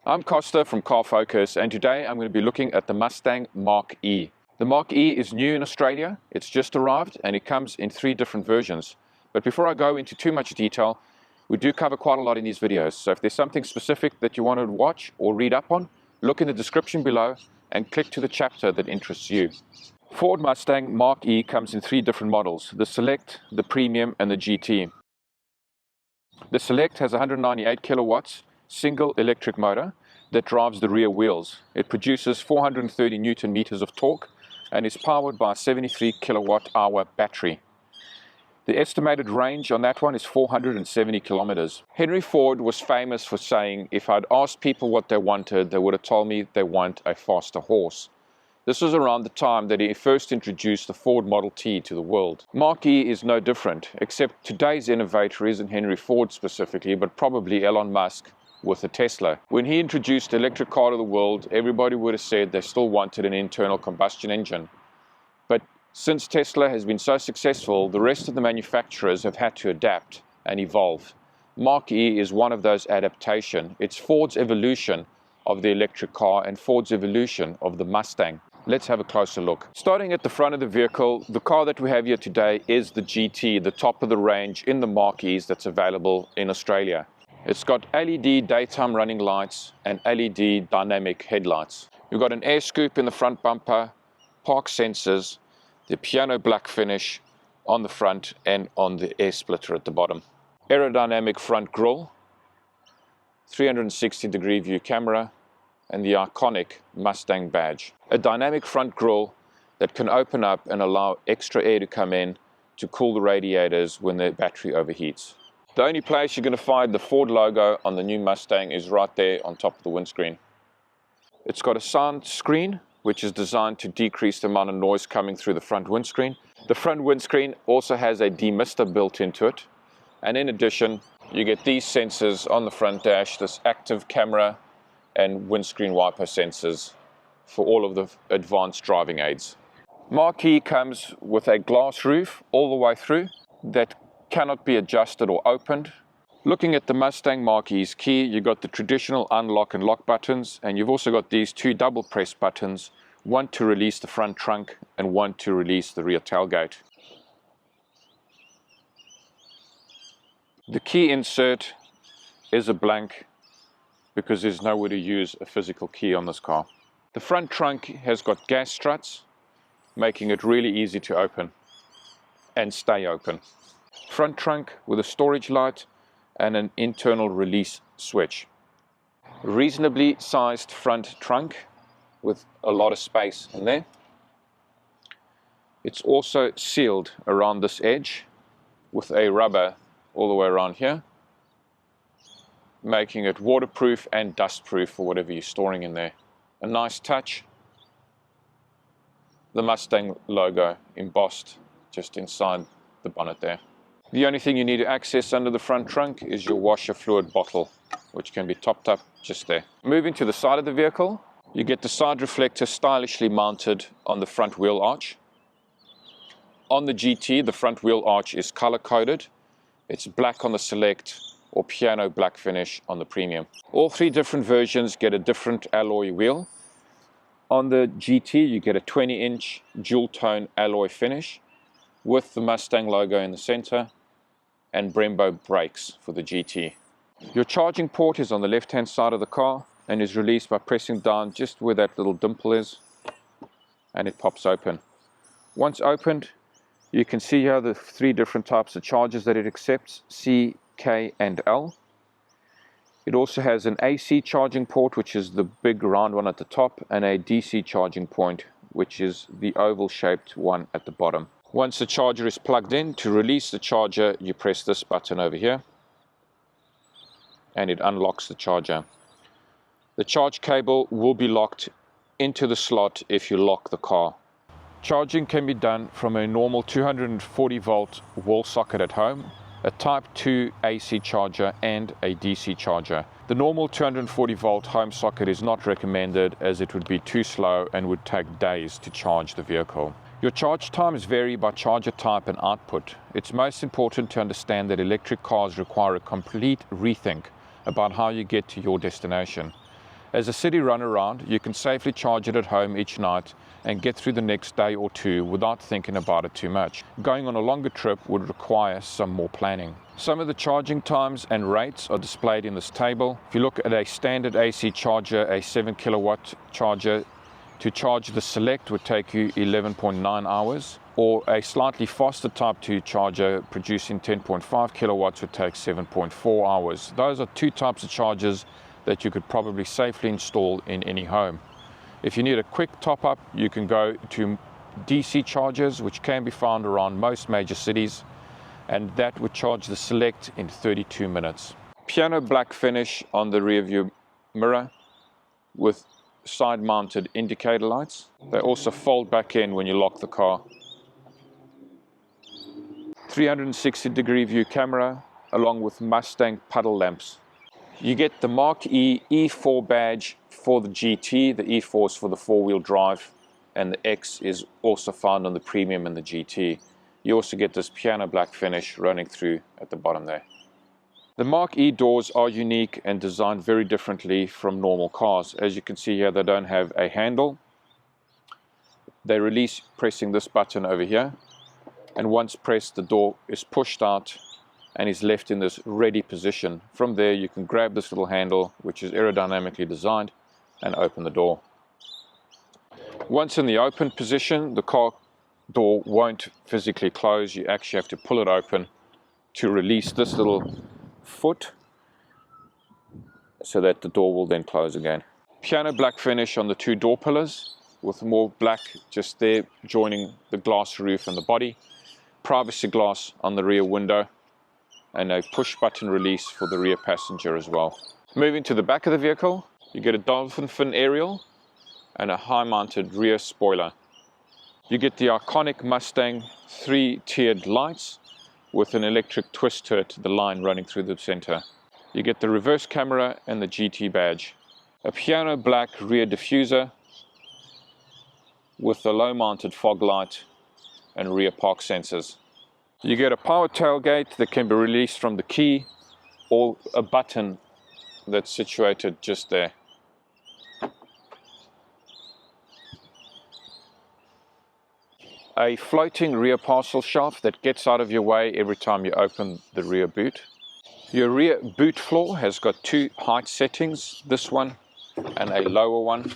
I'm Kosta from Car Focus, and today I'm going to be looking at the Mustang Mach-E. The Mach-E is new in Australia, it's just arrived, and it comes in 3 different versions. But before I go into too much detail, we do cover quite a lot in these videos, so if there's something specific that you want to watch or read up on, look in the description below and click to the chapter that interests you. Ford Mustang Mach-E comes in 3 different models, the Select, the Premium and the GT. The Select has 198 kilowatts, single electric motor that drives the rear wheels. It produces 430 Newton meters of torque and is powered by a 73 kilowatt hour battery. The estimated range on that one is 470 kilometers. Henry Ford was famous for saying, if I'd asked people what they wanted, they would have told me they want a faster horse. This was around the time that he first introduced the Ford Model T to the world. Mach-E is no different, except today's innovator isn't Henry Ford specifically, but probably Elon Musk with a Tesla. When he introduced the electric car to the world, everybody would have said they still wanted an internal combustion engine. But since Tesla has been so successful, the rest of the manufacturers have had to adapt and evolve. Mach-E is one of those adaptations. It's Ford's evolution of the electric car and Ford's evolution of the Mustang. Let's have a closer look. Starting at the front of the vehicle, the car that we have here today is the GT, the top of the range in the Mach-E's that's available in Australia. It's got LED daytime running lights and LED dynamic headlights. You've got an air scoop in the front bumper, park sensors, the piano black finish on the front and on the air splitter at the bottom. Aerodynamic front grille, 360-degree view camera, and the iconic Mustang badge. A dynamic front grille that can open up and allow extra air to come in to cool the radiators when the battery overheats. The only place you're going to find the Ford logo on the new Mustang is right there on top of the windscreen. It's got a sound screen which is designed to decrease the amount of noise coming through the front windscreen. The front windscreen also has a demister built into it, and in addition you get these sensors on the front dash, this active camera and windscreen wiper sensors for all of the advanced driving aids. Mach-E comes with a glass roof all the way through that cannot be adjusted or opened. Looking at the Mustang Mach-E's key, you've got the traditional unlock and lock buttons, and you've also got these 2 double press buttons, one to release the front trunk and one to release the rear tailgate. The key insert is a blank because there's nowhere to use a physical key on this car. The front trunk has got gas struts, making it really easy to open and stay open. Front trunk with a storage light and an internal release switch. Reasonably sized front trunk with a lot of space in there. It's also sealed around this edge with a rubber all the way around here, making it waterproof and dustproof for whatever you're storing in there. A nice touch. The Mustang logo embossed just inside the bonnet there. The only thing you need to access under the front trunk is your washer fluid bottle, which can be topped up just there. Moving to the side of the vehicle, you get the side reflector stylishly mounted on the front wheel arch. On the GT, the front wheel arch is color coded. It's black on the Select or piano black finish on the Premium. All 3 different versions get a different alloy wheel. On the GT, you get a 20-inch dual tone alloy finish with the Mustang logo in the center and Brembo brakes for the GT. Your charging port is on the left hand side of the car and is released by pressing down just where that little dimple is, and it pops open. Once opened, you can see here the 3 different types of chargers that it accepts, C, K and L. It also has an AC charging port, which is the big round one at the top, and a DC charging point, which is the oval shaped one at the bottom. Once the charger is plugged in, to release the charger, you press this button over here and it unlocks the charger. The charge cable will be locked into the slot if you lock the car. Charging can be done from a normal 240 volt wall socket at home, a Type 2 AC charger and a DC charger. The normal 240 volt home socket is not recommended as it would be too slow and would take days to charge the vehicle. Your charge times vary by charger type and output. It's most important to understand that electric cars require a complete rethink about how you get to your destination. As a city runaround, you can safely charge it at home each night and get through the next day or two without thinking about it too much. Going on a longer trip would require some more planning. Some of the charging times and rates are displayed in this table. If you look at a standard AC charger, a 7 kilowatt charger, to charge the Select would take you 11.9 hours, or a slightly faster Type 2 charger producing 10.5 kilowatts would take 7.4 hours. Those are two types of chargers that you could probably safely install in any home. If you need a quick top-up, you can go to DC chargers, which can be found around most major cities, and that would charge the Select in 32 minutes. Piano black finish on the rear view mirror with side-mounted indicator lights. They also fold back in when you lock the car. 360-degree view camera along with Mustang puddle lamps. You get the Mach-E E4 badge for the GT, the E4 is for the four-wheel drive, and the X is also found on the Premium and the GT. You also get this piano black finish running through at the bottom there. The Mach-E doors are unique and designed very differently from normal cars. As you can see here, they don't have a handle. They release pressing this button over here, and once pressed, the door is pushed out and is left in this ready position. From there you can grab this little handle, which is aerodynamically designed, and open the door. Once in the open position, the car door won't physically close. You actually have to pull it open to release this little foot so that the door will then close again. Piano black finish on the two door pillars with more black just there joining the glass roof and the body. Privacy glass on the rear window, and a push button release for the rear passenger as well. Moving to the back of the vehicle, you get a dolphin fin aerial and a high mounted rear spoiler. You get the iconic Mustang 3-tiered lights with an electric twist to it, the line running through the center. You get the reverse camera and the GT badge. A piano black rear diffuser with the low mounted fog light and rear park sensors. You get a power tailgate that can be released from the key or a button that's situated just there. A floating rear parcel shelf that gets out of your way every time you open the rear boot. Your rear boot floor has got two height settings, this one and a lower one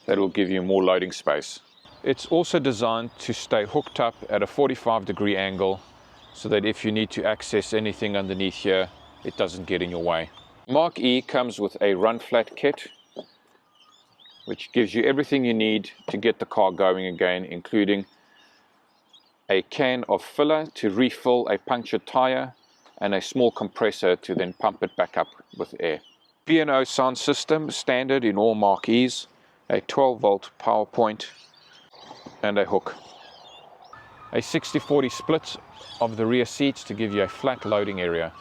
that will give you more loading space. It's also designed to stay hooked up at a 45-degree angle so that if you need to access anything underneath here, it doesn't get in your way. Mach-E comes with a run flat kit, which gives you everything you need to get the car going again, including a can of filler to refill a punctured tire and a small compressor to then pump it back up with air. B&O sound system standard in all Mach-E's, a 12-volt power point, and a hook. A 60-40 split of the rear seats to give you a flat loading area.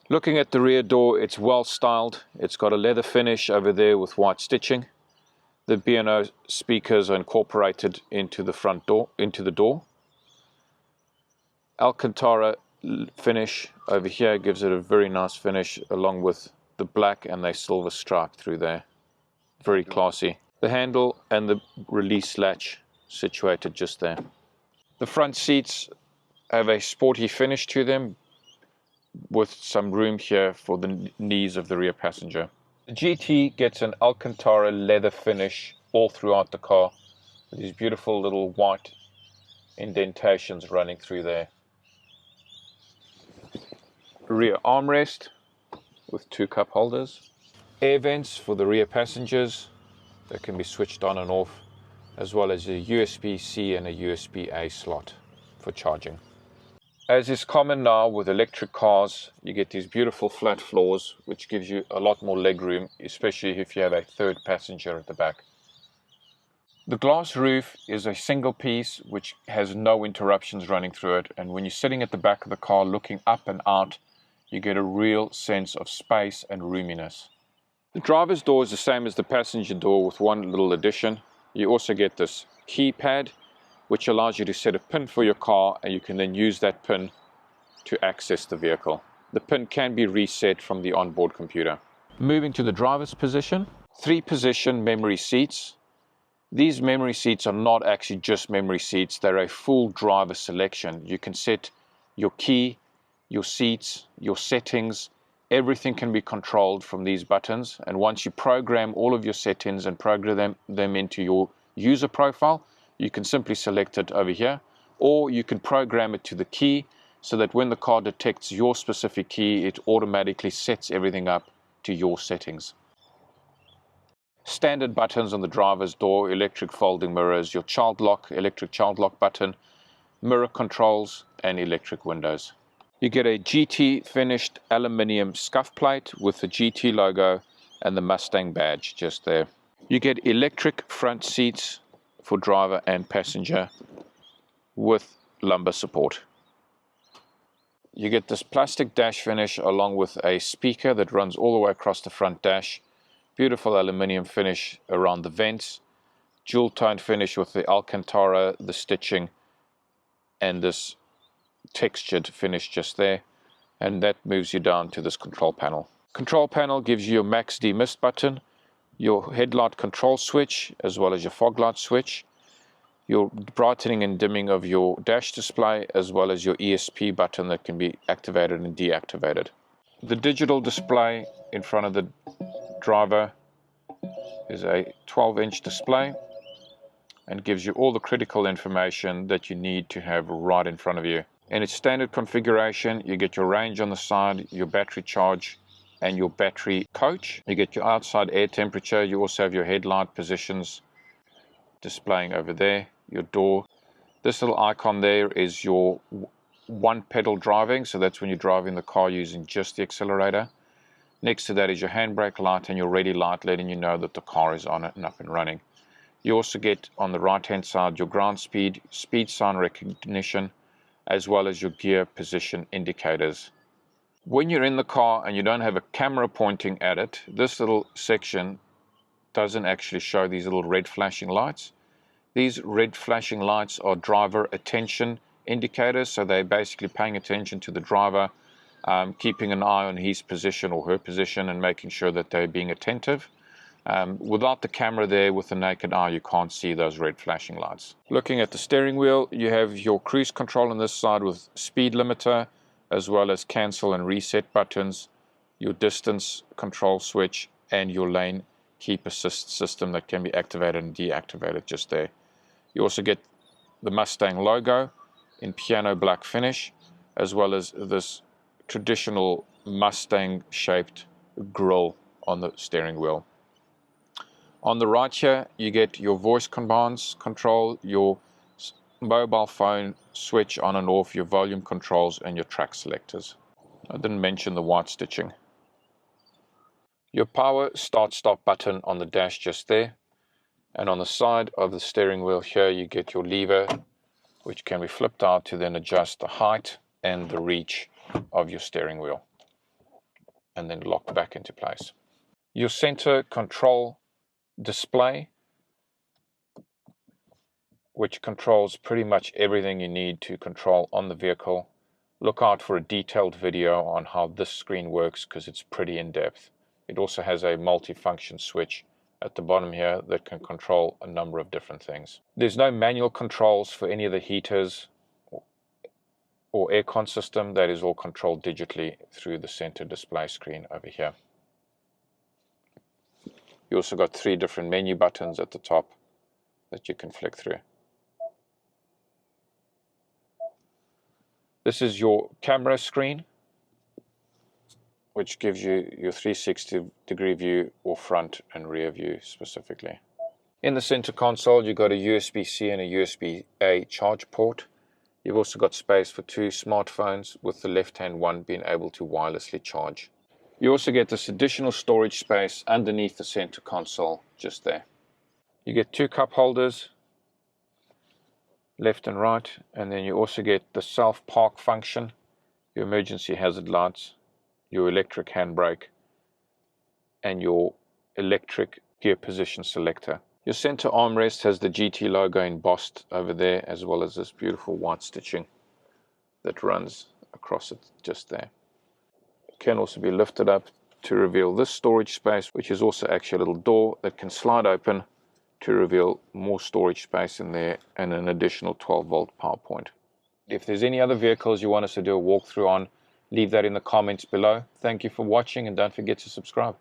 Looking at the rear door, it's well styled. It's got a leather finish over there with white stitching. The B&O speakers are incorporated into the front door, into the door. Alcantara finish over here gives it a very nice finish, along with the black and a silver stripe through there. Very classy. The handle and the release latch situated just there. The front seats have a sporty finish to them, with some room here for the knees of the rear passenger. The GT gets an Alcantara leather finish all throughout the car, with these beautiful little white indentations running through there. Rear armrest with two cup holders. Air vents for the rear passengers that can be switched on and off, as well as a USB-C and a USB-A slot for charging. As is common now with electric cars, you get these beautiful flat floors, which gives you a lot more leg room, especially if you have a third passenger at the back. The glass roof is a single piece which has no interruptions running through it, and when you're sitting at the back of the car looking up and out, you get a real sense of space and roominess. The driver's door is the same as the passenger door with one little addition. You also get this keypad, which allows you to set a pin for your car, and you can then use that pin to access the vehicle. The pin can be reset from the onboard computer. Moving to the driver's position, 3-position memory seats. These memory seats are not actually just memory seats, they're a full driver selection. You can set your key, your seats, your settings, everything can be controlled from these buttons. And once you program all of your settings and program them into your user profile, you can simply select it over here, or you can program it to the key so that when the car detects your specific key, it automatically sets everything up to your settings. Standard buttons on the driver's door: electric folding mirrors, your child lock, electric child lock button, mirror controls, and electric windows. You get a GT finished aluminium scuff plate with the GT logo and the Mustang badge just there. You get electric front seats for driver and passenger with lumbar support. You get this plastic dash finish along with a speaker that runs all the way across the front dash. Beautiful aluminium finish around the vents. Jewel tone finish with the Alcantara, the stitching, and this textured finish just there. And that moves you down to this control panel. Control panel gives you your max demist button, your headlight control switch, as well as your fog light switch, your brightening and dimming of your dash display, as well as your ESP button that can be activated and deactivated. The digital display in front of the driver is a 12-inch display and gives you all the critical information that you need to have right in front of you. In its standard configuration, you get your range on the side, your battery charge, and your battery coach. You get your outside air temperature. You also have your headlight positions displaying over there, your door. This little icon there is your one pedal driving, so that's when you're driving the car using just the accelerator. Next to that is your handbrake light and your ready light, letting you know that the car is on and up and running. You also get on the right hand side your ground speed, speed sign recognition, as well as your gear position indicators. When you're in the car and you don't have a camera pointing at it, this little section doesn't actually show these little red flashing lights. These red flashing lights are driver attention indicators, so they're basically paying attention to the driver, keeping an eye on his position or her position and making sure that they're being attentive. Without the camera there, with the naked eye, you can't see those red flashing lights. Looking at the steering wheel, you have your cruise control on this side with speed limiter, as well as cancel and reset buttons, your distance control switch, and your lane keep assist system that can be activated and deactivated just there. You also get the Mustang logo in piano black finish, as well as this traditional Mustang shaped grille on the steering wheel. On the right here, you get your voice commands control, your mobile phone switch on and off, your volume controls, and your track selectors. I didn't mention the white stitching. Your power start-stop button on the dash just there. And on the side of the steering wheel here, you get your lever, which can be flipped out to then adjust the height and the reach of your steering wheel, and then lock back into place. Your center control display, which controls pretty much everything you need to control on the vehicle. Look out for a detailed video on how this screen works, because it's pretty in-depth. It also has a multi-function switch at the bottom here that can control a number of different things. There's no manual controls for any of the heaters or aircon system. That is all controlled digitally through the center display screen over here. You also got 3 different menu buttons at the top that you can flick through. This is your camera screen, which gives you your 360-degree view or front and rear view specifically. In the center console, you've got a USB-C and a USB-A charge port. You've also got space for 2 smartphones, with the left-hand one being able to wirelessly charge. You also get this additional storage space underneath the center console just there. You get 2 cup holders, left and right, and then you also get the self-park function, your emergency hazard lights, your electric handbrake, and your electric gear position selector. Your center armrest has the GT logo embossed over there, as well as this beautiful white stitching that runs across it just there. It can also be lifted up to reveal this storage space, which is also actually a little door that can slide open to reveal more storage space in there and an additional 12-volt power point. If there's any other vehicles you want us to do a walkthrough on, leave that in the comments below. Thank you for watching, and don't forget to subscribe.